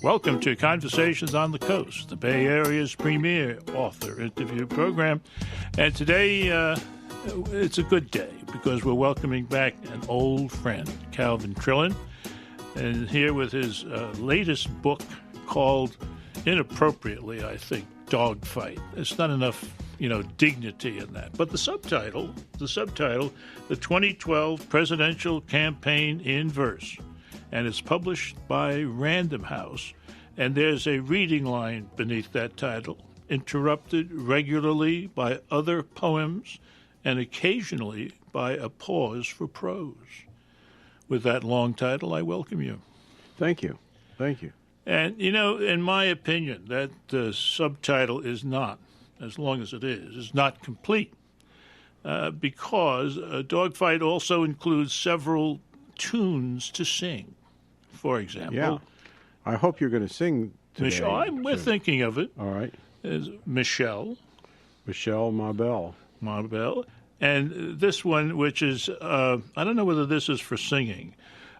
Welcome to Conversations on the Coast, the Bay Area's premier author interview program. And today, it's a good day because we're welcoming back an old friend, Calvin Trillin, and here with his latest book called, inappropriately, I think, Dogfight. There's not enough, dignity in that. But the subtitle, the 2012 Presidential Campaign in Verse, and it's published by Random House. And there's a reading line beneath that title, interrupted regularly by other poems and occasionally by a pause for prose. With that long title, I welcome you. Thank you. Thank you. And, in my opinion, that subtitle is not, as long as it is not complete, because Dogfight also includes several tunes to sing. For example. Yeah. I hope you're going to sing today. We're thinking of it. All right. Is Michelle. Michelle, ma belle. Ma belle. And this one, which is, I don't know whether this is for singing.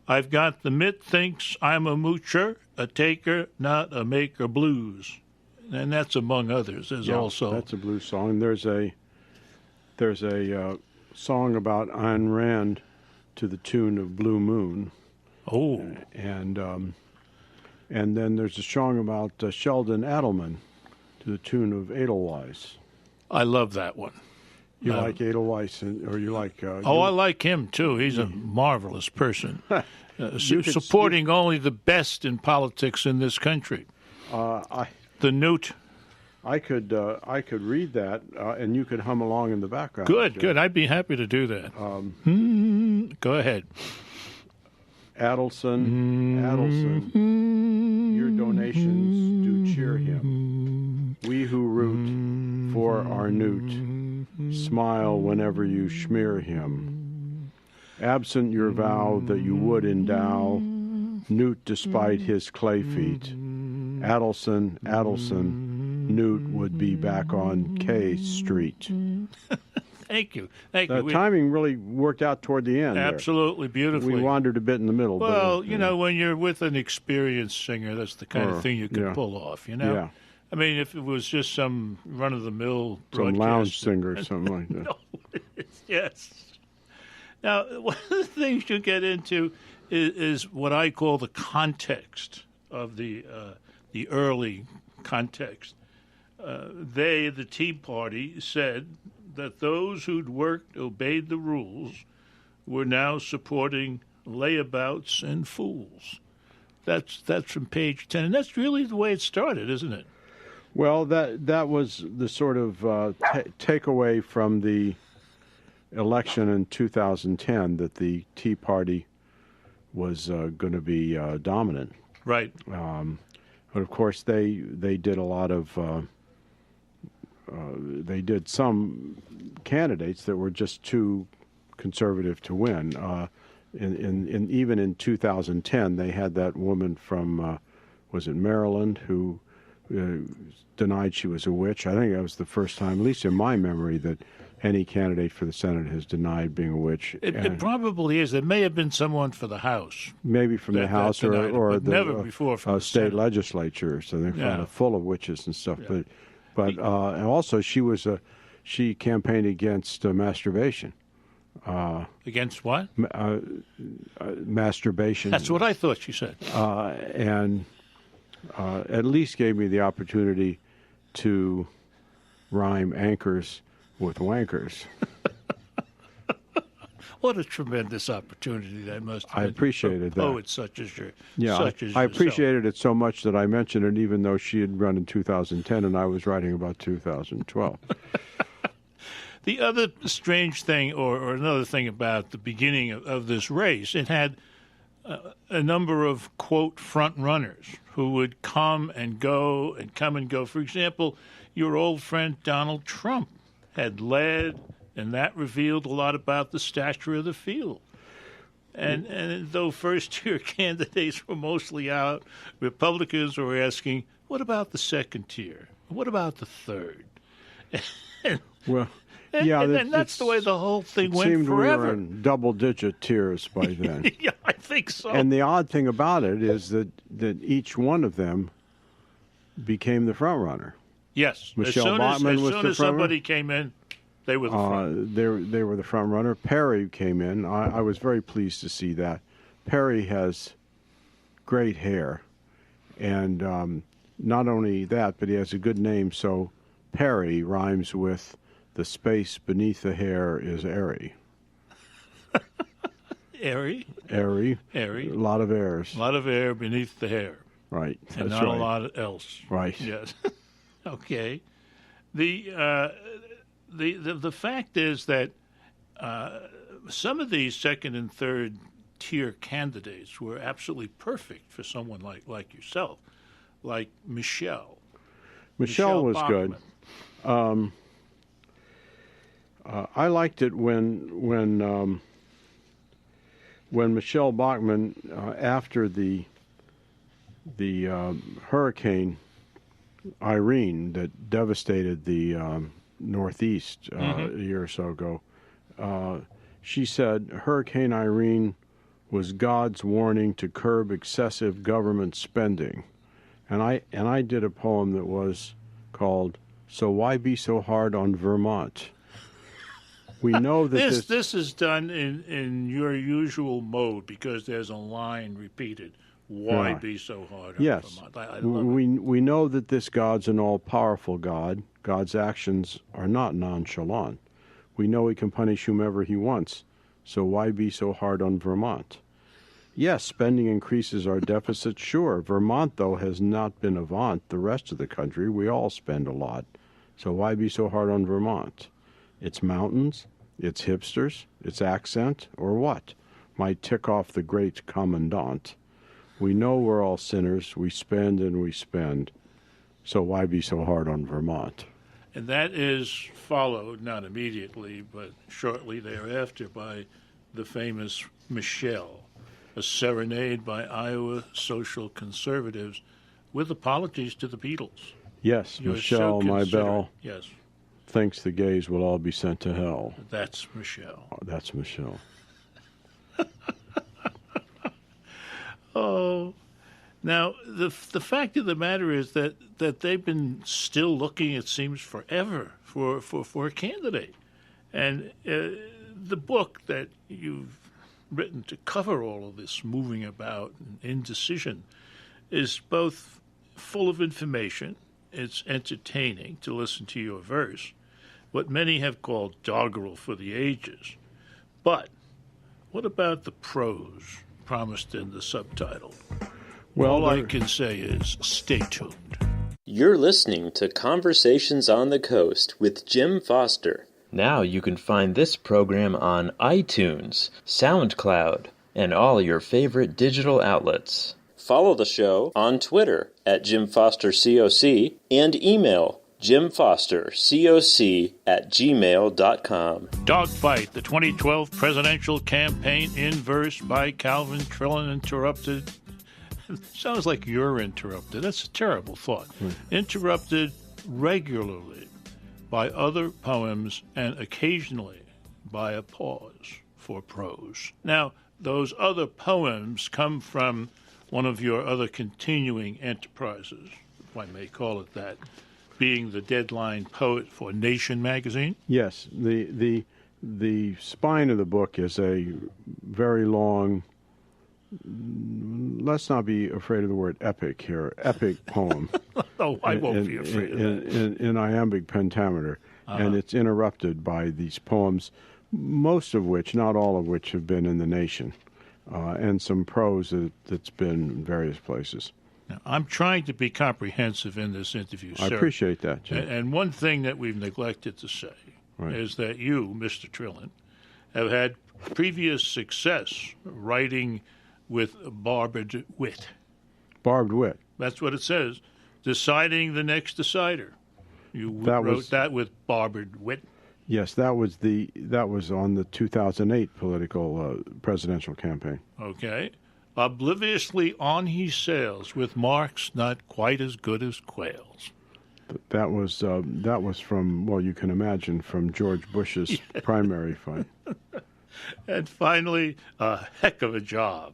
I've got the mitt thinks I'm a moocher, a taker, not a maker blues. And that's among others. There's also. That's a blues song. There's a song about Ayn Rand to the tune of Blue Moon. Oh. And then there's a song about Sheldon Adelman to the tune of Edelweiss. I love that one. You like Edelweiss, or you like... I like him, too. He's a marvelous person, supporting only the best in politics in this country. The Newt. I could read that, and you could hum along in the background. Good. I'd be happy to do that. Go ahead. Adelson, your donations do cheer him. We who root for our Newt smile whenever you smear him. Absent your vow that you would endow Newt despite his clay feet. Adelson, Newt would be back on K Street. Thank you. The timing really worked out toward the end. Absolutely, beautifully. We wandered a bit in the middle. Well, when you're with an experienced singer, that's the kind of thing you can pull off, Yeah. I mean, if it was just some run-of-the-mill some lounge singer or something like that. No, yes. Now, one of the things you get into is what I call the context of the early context. The Tea Party, said that those who'd worked, obeyed the rules, were now supporting layabouts and fools. That's from page 10, and that's really the way it started, isn't it? Well, that was the sort of takeaway from the election in 2010, that the Tea Party was going to be dominant. Right. But of course, they did a lot of. They did some candidates that were just too conservative to win. Even in 2010, they had that woman from, was it Maryland, who denied she was a witch. I think that was the first time, at least in my memory, that any candidate for the Senate has denied being a witch. It probably is. There may have been someone for the House. Maybe from the House or the never before from state legislature. So they found it full of witches and stuff. Yeah. But and also she campaigned against masturbation. Against what? Masturbation. That's what I thought she said. And at least gave me the opportunity to rhyme anchors with wankers. What a tremendous opportunity that must have been. I appreciated that. Poets such as I appreciated it so much that I mentioned it, even though she had run in 2010 and I was writing about 2012. The other strange thing, or another thing about the beginning of this race, it had a number of, quote, front runners who would come and go and come and go. For example, your old friend Donald Trump had led, and that revealed a lot about the stature of the field. And though first-year candidates were mostly out, Republicans were asking, what about the second tier? What about the third? Well, And that's the way the whole thing went seemed forever. We were in double-digit tiers by then. Yeah, I think so. And the odd thing about it is that each one of them became the front runner. Yes. Michelle Bachmann was the front somebody runner. came in, they were the front. They were the front runner. Perry came in. I was very pleased to see that. Perry has great hair, and not only that, but he has a good name. So Perry rhymes with the space beneath the hair is airy. Airy? Airy. Airy. A lot of airs. A lot of air beneath the hair. Right. And That's not right. a lot else. Right. Yes. Okay. The fact is that some of these second and third tier candidates were absolutely perfect for someone like yourself, like Michelle. Michelle was Bachmann. good. I liked it when Michelle Bachmann, after the Hurricane Irene that devastated the Northeast a year or so ago, she said Hurricane Irene was God's warning to curb excessive government spending, and I did a poem that was called "So Why Be So Hard on Vermont." We know that this is done in your usual mode because there's a line repeated. Why be so hard on Vermont? I love it. We know that this God's an all-powerful God. God's actions are not nonchalant. We know he can punish whomever he wants. So why be so hard on Vermont? Yes, spending increases our deficit, sure. Vermont, though, has not been avant the rest of the country. We all spend a lot. So why be so hard on Vermont? Its mountains, its hipsters, its accent, or what? Might tick off the great commandant. We know we're all sinners. We spend and we spend. So why be so hard on Vermont? And that is followed, not immediately, but shortly thereafter, by the famous Michelle, a serenade by Iowa social conservatives with apologies to the Beatles. Yes, You're Michelle, so my belle, yes, thinks the gays will all be sent to hell. that's Michelle. Oh, that's Michelle. Oh, now the fact of the matter is that they've been still looking, it seems, forever for a candidate, and the book that you've written to cover all of this moving about and indecision is both full of information. It's entertaining to listen to your verse, what many have called doggerel for the ages. But what about the prose promised in the subtitle? Well, all I can say is stay tuned. You're listening to Conversations on the Coast with Jim Foster. Now you can find this program on iTunes, SoundCloud, and all your favorite digital outlets. Follow the show on Twitter at Jim Foster COC and email jimfostercoc@gmail.com. Dogfight, the 2012 presidential campaign in verse by Calvin Trillin, interrupted. Sounds like you're interrupted. That's a terrible thought. Interrupted regularly by other poems and occasionally by a pause for prose. Now, those other poems come from one of your other continuing enterprises, if I may call it that, being the deadline poet for Nation magazine. Yes, the spine of the book is a very long, let's not be afraid of the word epic here, epic poem. Oh, I won't be afraid of that. In iambic pentameter, and it's interrupted by these poems, most of which, not all of which, have been in the Nation, and some prose that's been in various places. Now, I'm trying to be comprehensive in this interview, sir. I appreciate that, Jim. And one thing that we've neglected to say is that you, Mr. Trillin, have had previous success writing with barbed wit. Barbed wit. That's what it says. Deciding the next decider. You wrote that with barbed wit. Yes, that was on the 2008 political presidential campaign. Okay. Obliviously on he sails with marks not quite as good as quails. That was from, well, you can imagine, from George Bush's primary fight. And finally, a heck of a job.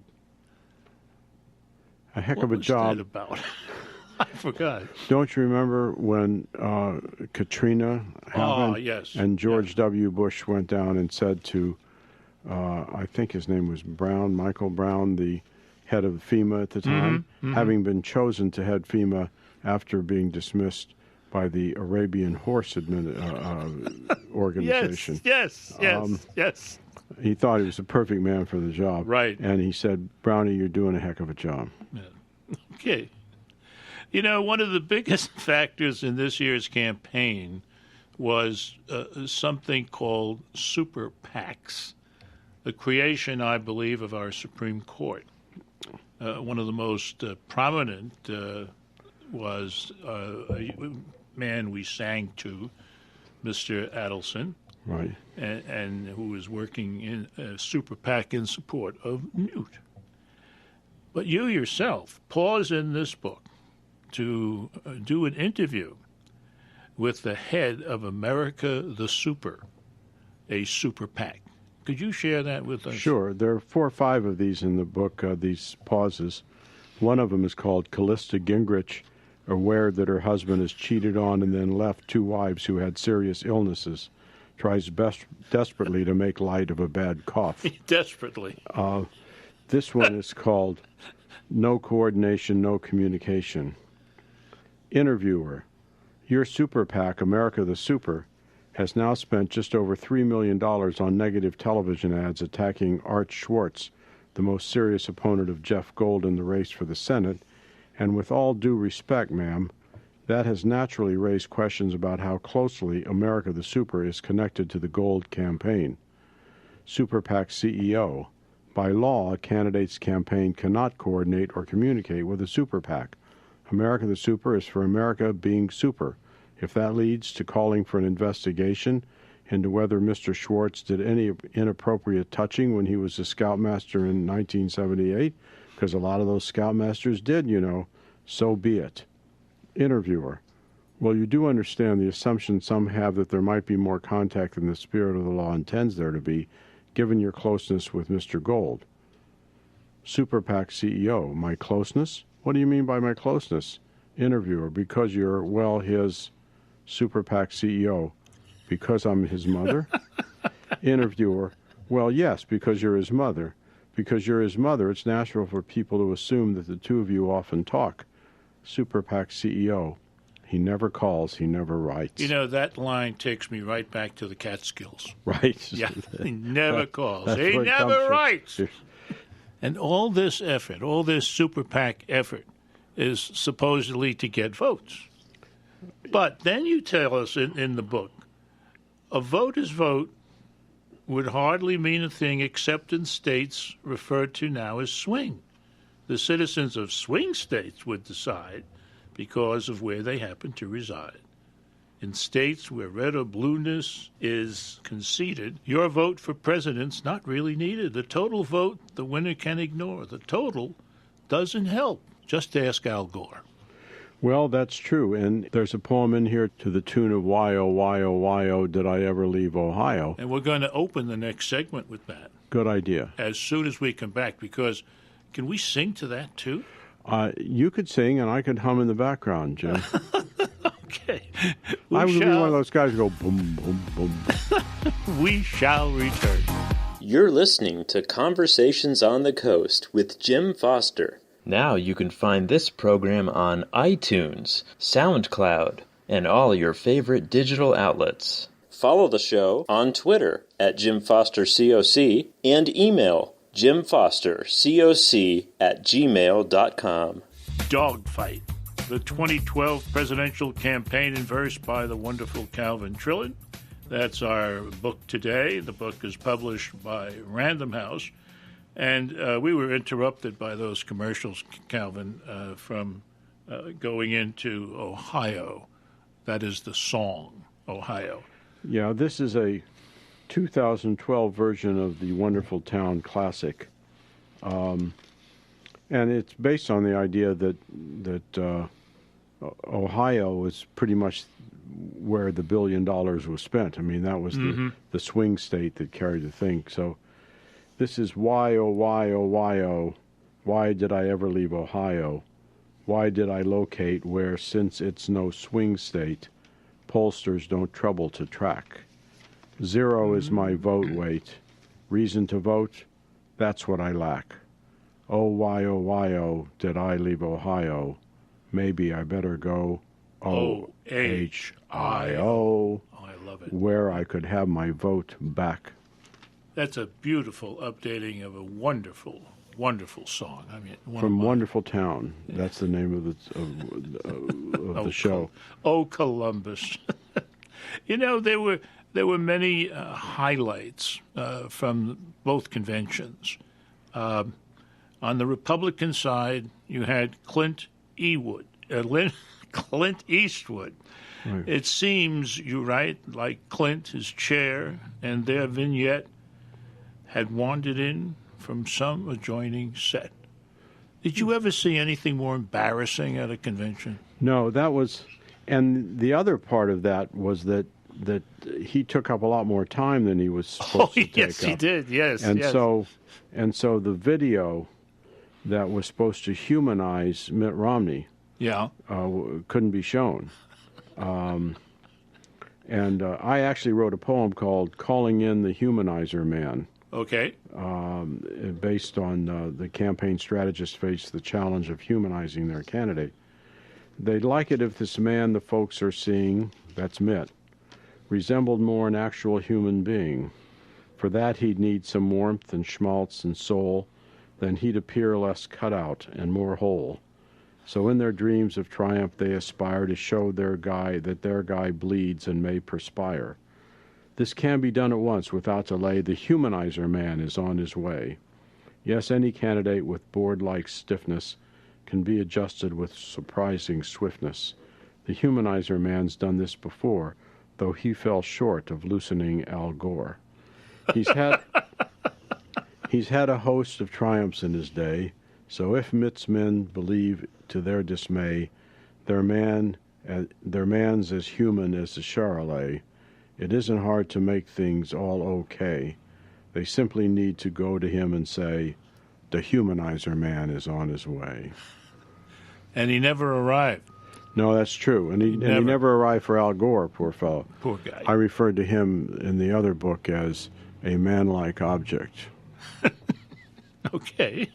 A heck What of a was job. that about? I forgot. Don't you remember when Katrina happened? Yes. And George W. Bush went down and said to, I think his name was Brown, Michael Brown, the head of FEMA at the time, having been chosen to head FEMA after being dismissed by the Arabian Horse organization. Yes. He thought he was the perfect man for the job. Right. And he said, Brownie, you're doing a heck of a job. Yeah. Okay. You know, one of the biggest factors in this year's campaign was something called super PACs, the creation, I believe, of our Supreme Court. One of the most prominent was a man we sang to, Mr. Adelson, Right. and who was working in a super PAC in support of Newt. But you yourself pause in this book to do an interview with the head of America the Super, a super PAC. Could you share that with us? Sure. There are 4 or 5 of these in the book, these pauses. One of them is called Callista Gingrich, aware that her husband has cheated on and then left 2 wives who had serious illnesses, tries desperately to make light of a bad cough. Desperately. This one is called No Coordination, No Communication. Interviewer, your super PAC, America the Super, has now spent just over $3 million on negative television ads attacking Art Schwartz, the most serious opponent of Jeff Gold in the race for the Senate, and with all due respect, ma'am, that has naturally raised questions about how closely America the Super is connected to the Gold campaign. Super PAC CEO, by law, a candidate's campaign cannot coordinate or communicate with a super PAC. America the Super is for America being super. If that leads to calling for an investigation into whether Mr. Schwartz did any inappropriate touching when he was a scoutmaster in 1978, because a lot of those scoutmasters did, you know, so be it. Interviewer, well, you do understand the assumption some have that there might be more contact than the spirit of the law intends there to be, given your closeness with Mr. Gold. Super PAC CEO, my closeness? What do you mean by my closeness? Interviewer, because you're, well, his Super PAC CEO. Because I'm his mother? Interviewer, well, yes, because you're his mother. Because you're his mother, it's natural for people to assume that the two of you often talk. Super PAC CEO, he never calls, he never writes. You know, that line takes me right back to the Catskills. Right. Yeah, he never calls. That's He where it comes never from. writes. And all this effort, all this super PAC effort, is supposedly to get votes. But then you tell us in the book, a vote is vote would hardly mean a thing except in states referred to now as swing. The citizens of swing states would decide because of where they happen to reside. In states where red or blueness is conceded, your vote for president's not really needed. The total vote the winner can ignore. The total doesn't help. Just ask Al Gore. Well, that's true. And there's a poem in here to the tune of Why, oh, why, oh, why, oh, did I ever leave Ohio? And we're going to open the next segment with that. Good idea. As soon as we come back, because can we sing to that too? You could sing and I could hum in the background, Jim. Okay. I would be one of those guys who go boom, boom, boom. We shall return. You're listening to Conversations on the Coast with Jim Foster. Now you can find this program on iTunes, SoundCloud, and all your favorite digital outlets. Follow the show on Twitter at JimFosterCoc and email JimFosterCoc@gmail.com. Dogfight, the 2012 presidential campaign in verse by the wonderful Calvin Trillin. That's our book today. The book is published by Random House. And we were interrupted by those commercials, Calvin, from going into Ohio. That is the song, Ohio. Yeah, this is a 2012 version of the Wonderful Town classic. And it's based on the idea that Ohio was pretty much where the $1 billion was spent. I mean, that was the swing state that carried the thing. So this is why, oh, why, oh, why, oh, why did I ever leave Ohio? Why did I locate where, since it's no swing state, pollsters don't trouble to track? 0 is my vote weight. Reason to vote? That's what I lack. Oh, did I leave Ohio? Maybe I better go O-H-I-O, I love it. where I could have my vote back. That's a beautiful updating of a wonderful, wonderful song. I mean, From Wonderful Town. That's the name of the show. Columbus. You know, there were many highlights from both conventions. On the Republican side, you had Clint Eastwood. Right. It seems, you're right, like Clint, his chair, and their vignette had wandered in from some adjoining set. Did you ever see anything more embarrassing at a convention? No, that was, and the other part of that was that he took up a lot more time than he was supposed to take yes, up. He did, yes. And yes. so the video that was supposed to humanize Mitt Romney couldn't be shown. And I actually wrote a poem called Calling in the Humanizer Man. Okay. Based on the campaign strategists face the challenge of humanizing their candidate. They'd like it if this man the folks are seeing, that's Mitt, resembled more an actual human being. For that he'd need some warmth and schmaltz and soul, then he'd appear less cut out and more whole. So in their dreams of triumph they aspire to show that their guy bleeds and may perspire. This can be done at once without delay. The humanizer man is on his way. Yes, any candidate with board-like stiffness can be adjusted with surprising swiftness. The humanizer man's done this before, though he fell short of loosening Al Gore. He's had a host of triumphs in his day, so if Mitt's men believe to their dismay, their man's as human as the Charolais, it isn't hard to make things all okay. They simply need to go to him and say, the humanizer man is on his way. And he never arrived. No, that's true. And he never arrived for Al Gore, poor fellow. Poor guy. I referred to him in the other book as a man-like object. Okay.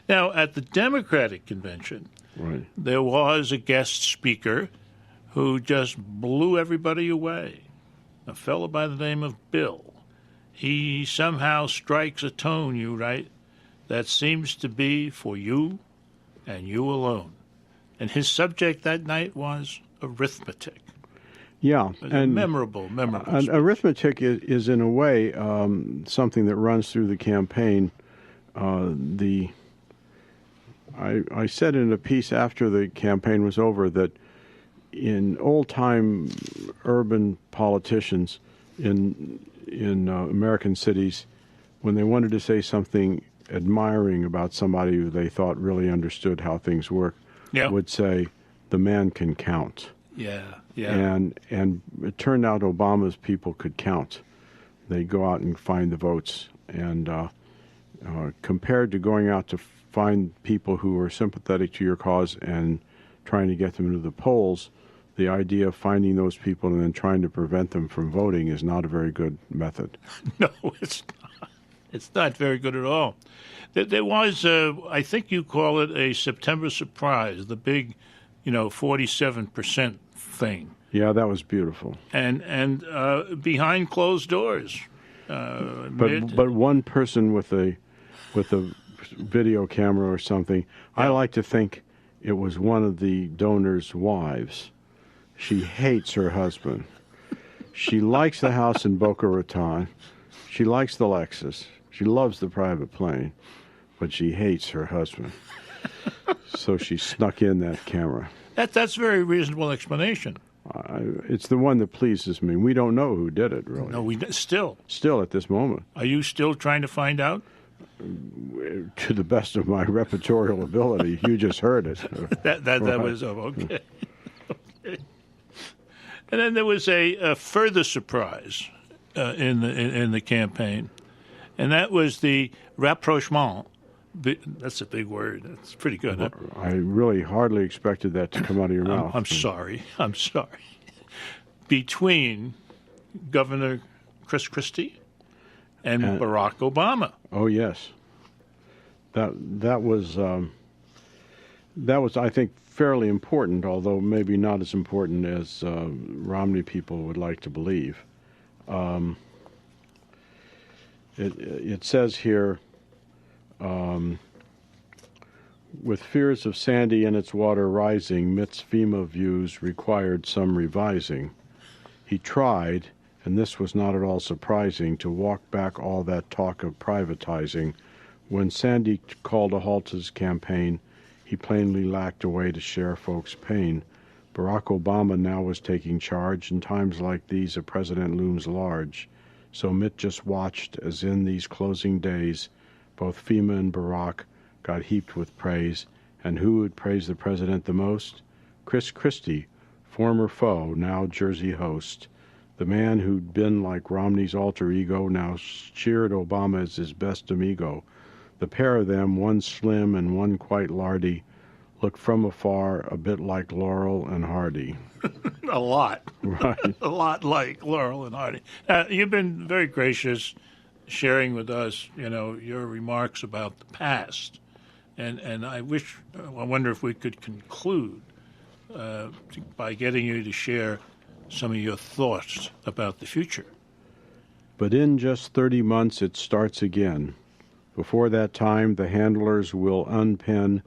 Now, at the Democratic convention, right, there was a guest speaker who just blew everybody away. A fellow by the name of Bill. He somehow strikes a tone, you write, that seems to be for you and you alone. And his subject that night was arithmetic. Yeah. And memorable. And arithmetic is in a way something that runs through the campaign. I said in a piece after the campaign was over that in old-time urban politicians in American cities, when they wanted to say something admiring about somebody who they thought really understood how things work, would say, the man can count. Yeah. And it turned out Obama's people could count. They'd go out and find the votes. And compared to going out to find people who were sympathetic to your cause and trying to get them into the polls, the idea of finding those people and then trying to prevent them from voting is not a very good method. No, it's not. It's not very good at all. There was, I think you call it a September surprise, the big, 47% thing. Yeah, that was beautiful. And behind closed doors. But one person with a video camera or something, I like to think it was one of the donors' wives. She hates her husband. She likes the house in Boca Raton. She likes the Lexus. She loves the private plane, but she hates her husband. So she snuck in that camera. That's a very reasonable explanation. It's the one that pleases me. We don't know who did it, really. No, we still at this moment. Are you still trying to find out? To the best of my repertorial ability, you just heard it. That was okay. And then there was a further surprise in the campaign, and that was the rapprochement. That's a big word. That's pretty good. Huh? I really hardly expected that to come out of your mouth. I'm sorry. Between Governor Chris Christie and Barack Obama. Oh yes, that was I think fairly important, although maybe not as important as Romney people would like to believe. It says here, with fears of Sandy and its water rising, Mitt's FEMA views required some revising. He tried, and this was not at all surprising, to walk back all that talk of privatizing. When Sandy called a halt to his campaign, he plainly lacked a way to share folks' pain. Barack Obama now was taking charge. In times like these, a president looms large. So Mitt just watched as in these closing days, both FEMA and Barack got heaped with praise. And who would praise the president the most? Chris Christie, former foe, now Jersey host. The man who'd been like Romney's alter ego now cheered Obama as his best amigo. The pair of them, one slim and one quite lardy, looked from afar a bit like Laurel and Hardy. A lot. Right. A lot like Laurel and Hardy. You've been very gracious sharing with us, your remarks about the past. And I wonder if we could conclude by getting you to share some of your thoughts about the future. But in just 30 months it starts again. Before that time, the handlers will unpin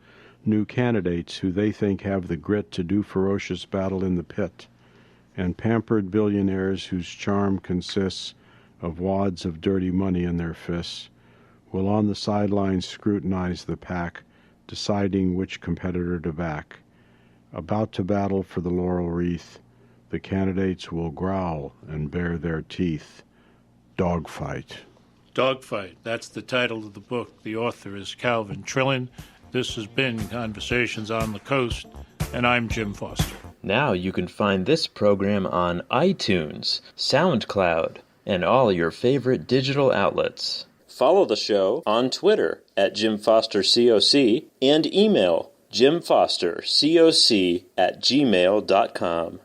new candidates who they think have the grit to do ferocious battle in the pit, and pampered billionaires whose charm consists of wads of dirty money in their fists will on the sidelines scrutinize the pack, deciding which competitor to back. About to battle for the laurel wreath, the candidates will growl and bare their teeth. Dogfight. Dogfight. That's the title of the book. The author is Calvin Trillin. This has been Conversations on the Coast, and I'm Jim Foster. Now you can find this program on iTunes, SoundCloud, and all your favorite digital outlets. Follow the show on Twitter at Jim Foster COC and email jimfostercoc@gmail.com.